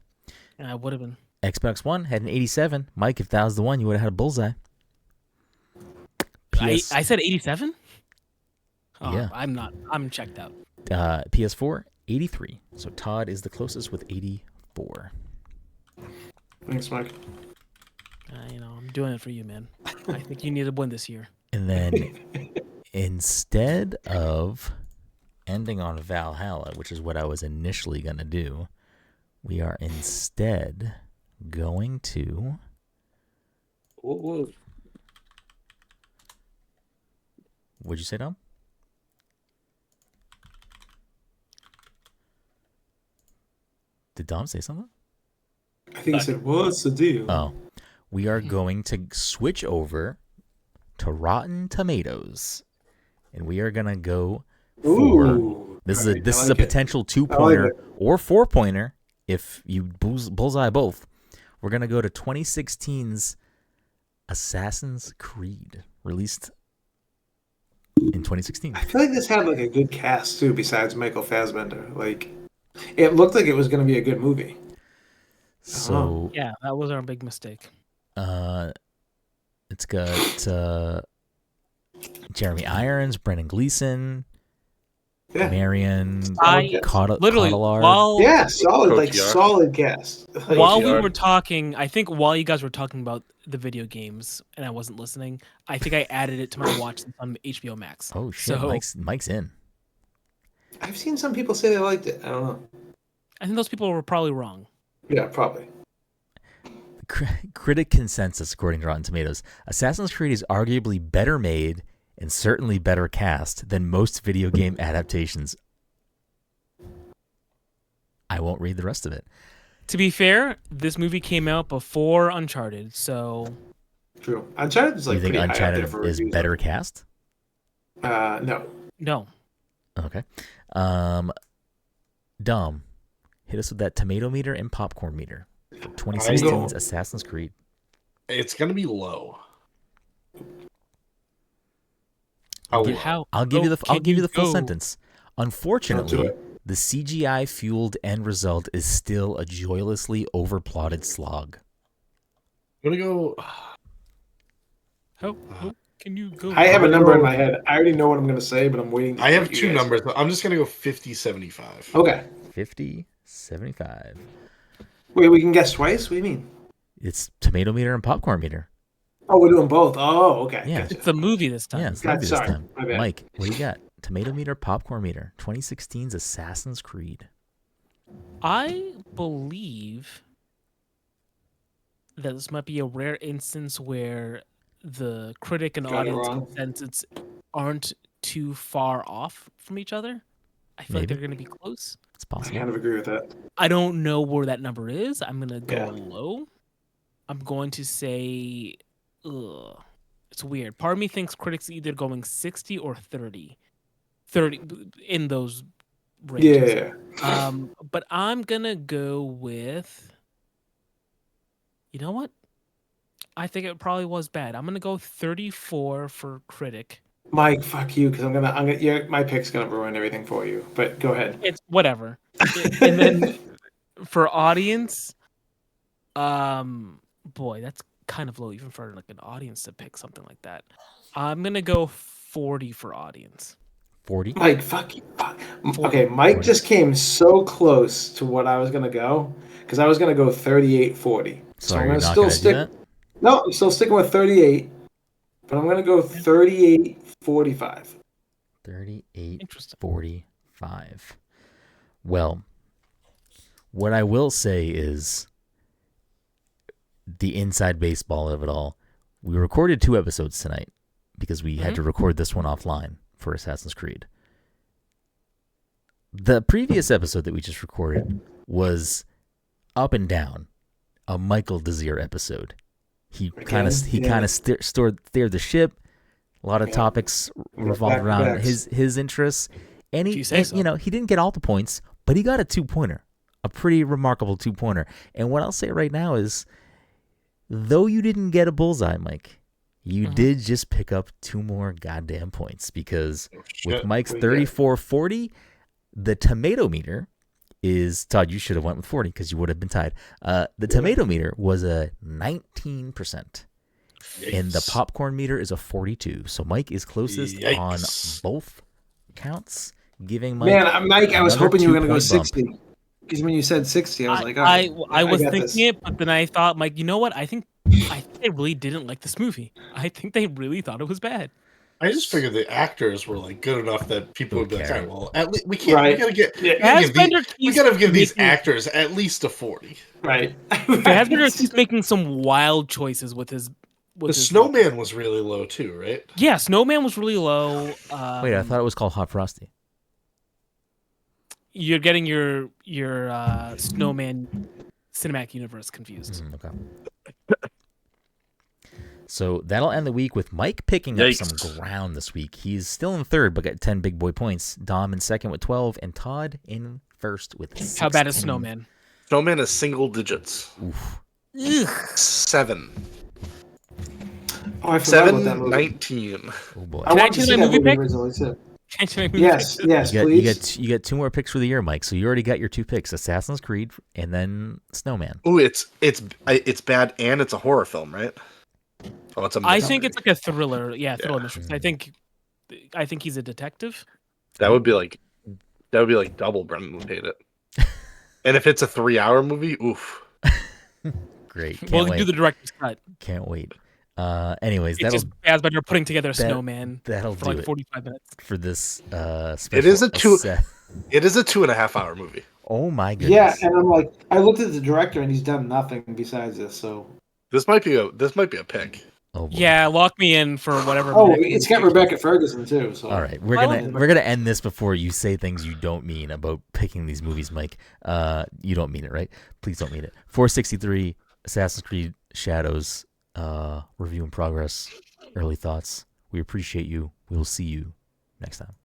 I would have been. Xbox One had an 87. Mike, if that was the one, you would have had a bullseye. I said 87? Oh, yeah. I'm checked out. PS4, 83. So Todd is the closest with 84. Thanks, Mike. I'm doing it for you, man. I think you need to win this year. And then instead of ending on Valhalla, which is what I was initially going to do, we are instead going to... What'd you say, Dom? Dom say something? I think he said, "What's the deal?" Oh, we are going to switch over to Rotten Tomatoes, and we are gonna go for Ooh, this right, is a potential 2-pointer or 4-pointer if you bullseye both. We're gonna go to 2016's Assassin's Creed, released in 2016. I feel like this had like a good cast too, besides Michael Fassbender. Like, it looked like it was going to be a good movie. So yeah, that was our big mistake. It's got Jeremy Irons, Brendan Gleeson, Marion Cotillard. Yeah, solid, like OTR. solid cast. While we were talking, I think while you guys were talking about the video games and I wasn't listening, I think I added it to my watch on HBO Max. Oh shit, Mike's in. I've seen some people say they liked it. I don't know. I think those people were probably wrong. Yeah, probably. Critic consensus, according to Rotten Tomatoes, Assassin's Creed is arguably better made and certainly better cast than most video game adaptations. I won't read the rest of it. To be fair, this movie came out before Uncharted, so... True. Uncharted is like you think pretty Uncharted high up there for is reviews, better cast? No. No. Okay. Dom, hit us with that tomato meter and popcorn meter for 2016's Assassin's Creed. It's going to be low. I'll give you the full sentence. Unfortunately, the CGI-fueled end result is still a joylessly overplotted slog. I'm going to go... How can you go? I have a number in my head. I already know what I'm going to say, but I'm waiting. I have two numbers. But I'm just going to go 50-75. Okay. 50-75. Wait, we can guess twice? What do you mean? It's tomato meter and popcorn meter. Oh, we're doing both. Oh, okay. Yeah. Gotcha. It's a movie this time. Yeah, it's a movie this time. My bad. Mike, what do you got? Tomato meter, popcorn meter. 2016's Assassin's Creed. I believe that this might be a rare instance where the critic and audience consensus aren't too far off from each other. I feel like they're going to be close. It's possible. I kind of agree with that. I don't know where that number is. I'm going to go low. I'm going to say, it's weird. Part of me thinks critics either going 60 or 30. 30 in those ranges. Yeah. But I'm going to go with, you know what? I think it probably was bad. I'm gonna go 34 for critic. Mike, fuck you, because my pick's gonna ruin everything for you. But go ahead. It's whatever. And then for audience, boy, that's kind of low even for like an audience to pick something like that. I'm gonna go 40 for audience. 40? Mike, fuck you. Okay, Mike 40. Just came so close to what I was gonna go because I was gonna go 38-40. So I'm gonna still stick. No, I'm still sticking with 38, but I'm going to go 38-45. 38-45. Well, what I will say is the inside baseball of it all. We recorded 2 episodes tonight because we had to record this one offline for Assassin's Creed. The previous episode that we just recorded was up and down, a Michael Desir episode. He kind of steered the ship. A lot of topics revolved around his interests, and he didn't get all the points, but he got a 2-pointer, a pretty remarkable 2-pointer. And what I'll say right now is, though you didn't get a bullseye, Mike, you did just pick up 2 more goddamn points because with Mike's 34-40, the tomato meter is, Todd, you should have went with 40 because you would have been tied. The tomato meter was a 19%. And the popcorn meter is a 42. So Mike is closest on both counts, giving Mike. Man, Mike, I was hoping you were going to go 60. Because when you said 60, I was like, I was thinking it, but then I thought, Mike, you know what? I think they really didn't like this movie. I think they really thought it was bad. I just figured the actors were like good enough that people would be like, all right, well, at least we can't. Right. We gotta give these actors at least a 40. Right. Fassbender keeps making some wild choices with his. The Snowman was really low too, right? Yeah, Snowman was really low. Wait, I thought it was called Hot Frosty. you're getting your Snowman cinematic universe confused. Okay. So that'll end the week with Mike picking up some ground this week. He's still in third, but got 10 big boy points. Dom in second with 12, and Todd in first with 16. How bad is Snowman? Snowman is single digits. Oof. 7. Oh, I forgot 7, about that movie. 19. Oh boy. I want to see that movie originally too. Yes, please. You get 2 more picks for the year, Mike. So you already got your 2 picks: Assassin's Creed and then Snowman. Ooh, it's bad and it's a horror film, right? Oh, it's a I think it's like a thriller. Yeah, thriller mystery. I think he's a detective. That would be like double. Brendan would hate it. And if it's a 3-hour movie, oof. Great. We'll do the director's cut. Can't wait. Anyways, it's just as but you're putting together a Snowman for like 45 minutes for this special. It is a 2.5-hour movie. Oh my goodness. Yeah, and I'm like, I looked at the director and he's done nothing besides this. So this might be a pick. Oh boy. Yeah, lock me in for whatever. Oh, it's got Rebecca Ferguson too. So all right, we're gonna end this before you say things you don't mean about picking these movies, Mike. You don't mean it, right? Please don't mean it. 463 Assassin's Creed Shadows review in progress. Early thoughts. We appreciate you. We will see you next time.